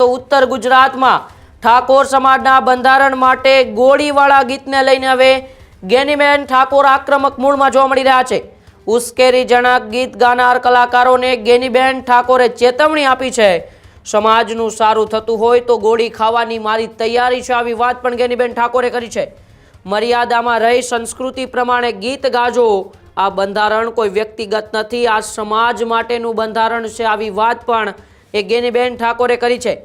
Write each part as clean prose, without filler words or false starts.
उत्तर गुजरात में ठाकोर समाजना बंधारण माटे गोळीवाळा गीतने लईने हवे गेनीबेन ठाकोर आक्रमक मूडमां जोवा मळी रह्या छे। उश्केरीजनक गीत गानार कलाकारोने गेनीबेन ठाकोरे चेतवणी आपी छे। समाजनुं सारुं थतुं होय तो गोળી खावानी मारी तैयारी छे, आवी वात पण गेनीबेन ठाकोरे करी छे। मर्यादामां रही संस्कृति प्रमाणे गीत गाजो। आ बंधारण कोई व्यक्तिगत नहीं, आ समाज माटेनुं बंधारण छे, आवी वात पण ए गेनीबेन ठाकोरे करी छे।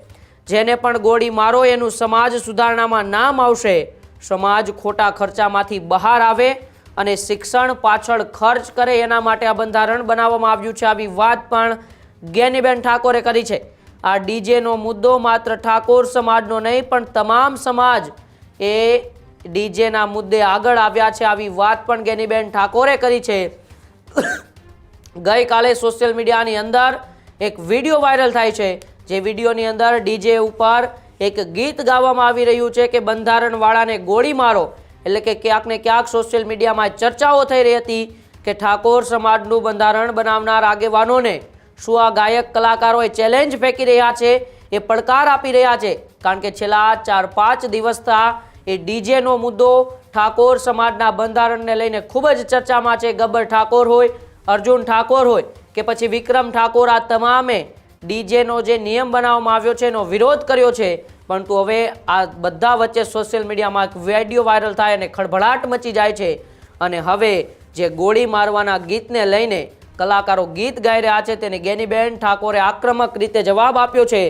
जेने पण गोળી मारो एनुं समाज सुधारणामां नाम आवशे। समाज खोटा खर्चामांथी बहार आवे अने शिक्षण पाछळ खर्च करे एना माटे आ बंधारण बनाववामां आव्युं छे, आवी वात पण गेनीबेन ठाकोरे करी छे। आ डीजेनो मुद्दो मात्र ठाकोर समाजनो नहीं पण तमाम समाज ए डीजेना मुद्दे आगळ आव्या छे, आवी वात पण गेनीबेन ठाकोरे करी छे। गई काले सोशल मीडियानी अंदर एक विडियो वायरल थाय छे, जे विडियोनी अंदर डीजे उपर एक गीत गावामां आवी रह्युं छे के बंधारणवाळाने गोળી मारो। એટલે કે ક્યાંક ને ક્યાંક સોશિયલ મીડિયામાં ચર્ચાઓ થઈ રહી હતી કે ઠાકોર સમાજનું બંધારણ બનાવનાર આગેવાનોને શું આ ગાયક કલાકારોએ ચેલેન્જ ફેંકી રહ્યા છે, એ પડકાર આપી રહ્યા છે। કારણ કે છેલ્લા 4-5 દિવસથી એ ડીજેનો મુદ્દો ઠાકોર સમાજના બંધારણને લઈને ખૂબ જ ચર્ચામાં છે। ગબ્બર ઠાકોર હોય, અર્જુન ઠાકોર હોય કે પછી વિક્રમ ઠાકોર, આ તમામે ડીજેનો જે નિયમ બનાવવામાં આવ્યો છે એનો વિરોધ કર્યો છે। परंतु हवे आ बधा वच्चे सोशल मीडिया में एक विडियो वायरल थाय अने खळभळाट मची जाय छे अने हवे जे गोળી मारवाना गीतने लईने कलाकारो गीत गाई रह्या छे तेने गेनीबेन ठाकोरे आक्रमक रीते जवाब आप्यो छे।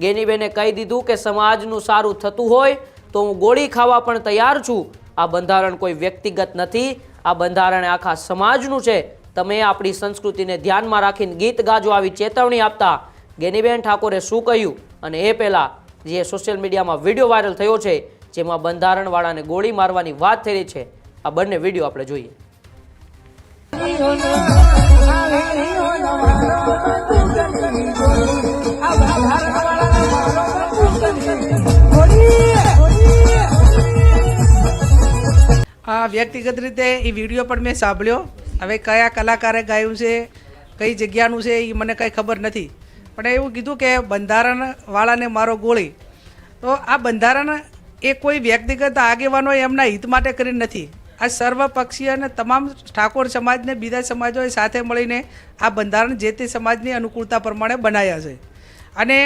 गेनीबेने कही दीधुं के समाजनुं सारुं थतुं होय तो हूँ गोળી खावा पण तैयार छुं। आ बंधारण कोई व्यक्तिगत नहीं, आ बंधारण आखा समाजनुं छे। तमे आपणी संस्कृतिने ध्यानमां राखीने गीत गाजो, आवी चेतवणी आपता गेनीबेन ठाकोरे शुं कह्युं अने ए पहेला जे सोशल मीडिया में विडियो वायरल थयो छे जेमां बंधारणवाळाने गोળી मारवानी वात थई रही छे। आ बंने विडियो आपणे जोईए। आ व्यक्तिगत रीते ई विडियो पण मैं सांभळ्यो। हवे कया कलाकारे गायुं छे, कई जग्यानुं छे ई मने कई खबर नथी, पण एवुं कीधुं के બંધારણવાળાને मारो गोળી। तो आ બંધારણ ए कोई व्यक्तिगत आगेवानो एमना हित माटे करीने नथी। आ सर्वपक्षीय अने तमाम ठाकोर समाज ने बीजा समाजोए साथे मळीने आ બંધારણ जे ते समाजनी अनुकूलता प्रमाणे बनाया छे अने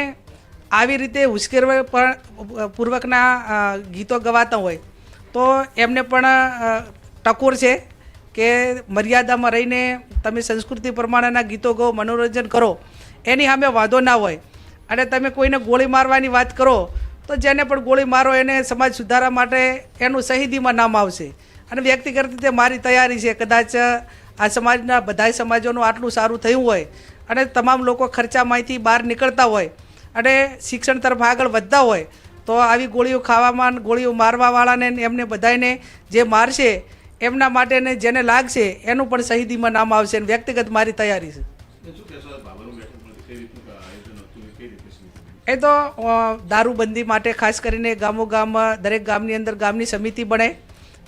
आवी रीते उश्केरपूर्वकना गीतो गवाता होय तो एमने पण टकोर छे के मर्यादामां रहीने तमे संस्कृति प्रमाणेना गीतो गो, मनोरंजन करो, एनी सामे वांधो ना होय। अने तमे कोईने गोળી मारवानी वात करो तो जेने पण गोળી मारो एने समाज सुधारा माटे एनुं शहीदीमां नाम आवशे। अने व्यक्तिगत रीते मारी तैयारी छे, कदाच आ समाजना बधाय समाजोनुं आटલું સારું થયું હોય અને તમામ લોકો ખર્ચામાંથી બહાર નીકળતા હોય અને શિક્ષણ તરફ આગળ વધતા હોય તો આવી ગોળીઓ ખાવામાં, ગોળીઓ મારવાવાળાને એમને બધાયને જે મારશે એમના માટે ને જેને લાગશે એનું પણ શહીદીમાં નામ આવશે। વ્યક્તિગત મારી તૈયારી છે। એ તો દારૂબંધી માટે ખાસ કરીને ગામોગામ દરેક ગામની અંદર ગામની સમિતિ બને।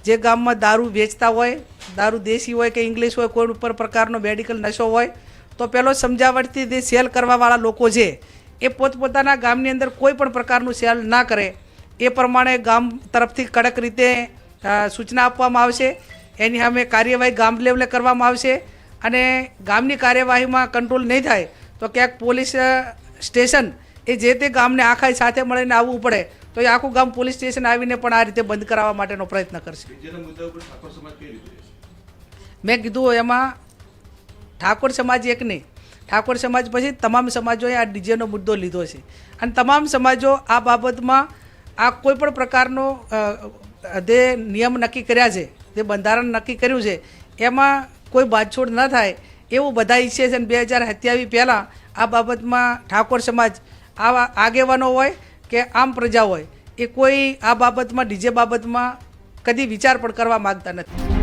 જે ગામમાં દારૂ વેચતા હોય, દારૂ દેશી હોય કે ઇંગ્લિશ હોય, કોઈ ઉપર પ્રકારનો મેડિકલ નશો હોય તો પહેલો સમજાવટથી જે સેલ કરવાવાળા લોકો છે એ પોતપોતાના ગામની અંદર કોઈ પણ પ્રકારનું સેલ ના કરે એ પ્રમાણે ગામ તરફથી કડક રીતે સૂચના આપવામાં આવશે। એની સામે કાર્યવાહી ગામ લેવલે કરવામાં આવશે અને ગામની કાર્યવાહીમાં કંટ્રોલ નહીં થાય તો ક્યાંક પોલીસ સ્ટેશન એ જે તે ગામને આખા સાથે મળીને આવવું પડે તો એ આખું ગામ પોલીસ સ્ટેશન આવીને પણ આ રીતે બંધ કરાવવા માટેનો પ્રયત્ન કરશે। મેં કીધું એમાં ઠાકોર સમાજ એક નહીં, ઠાકોર સમાજ પછી તમામ સમાજોએ આ ડીજેનો મુદ્દો લીધો છે અને તમામ સમાજો આ બાબતમાં આ કોઈ પણ પ્રકારનો જે નિયમ નક્કી કર્યા છે, જે બંધારણ નક્કી કર્યું છે એમાં કોઈ બાંધછોડ ન થાય એવું બધા ઈચ્છે છે। 2027 પહેલાં આ બાબતમાં ઠાકોર સમાજ આવા આગેવાનો હોય કે આમ પ્રજા હોય એ કોઈ આ બાબતમાં ડીજે બાબતમાં કદી વિચાર પણ કરવા માગતા નથી।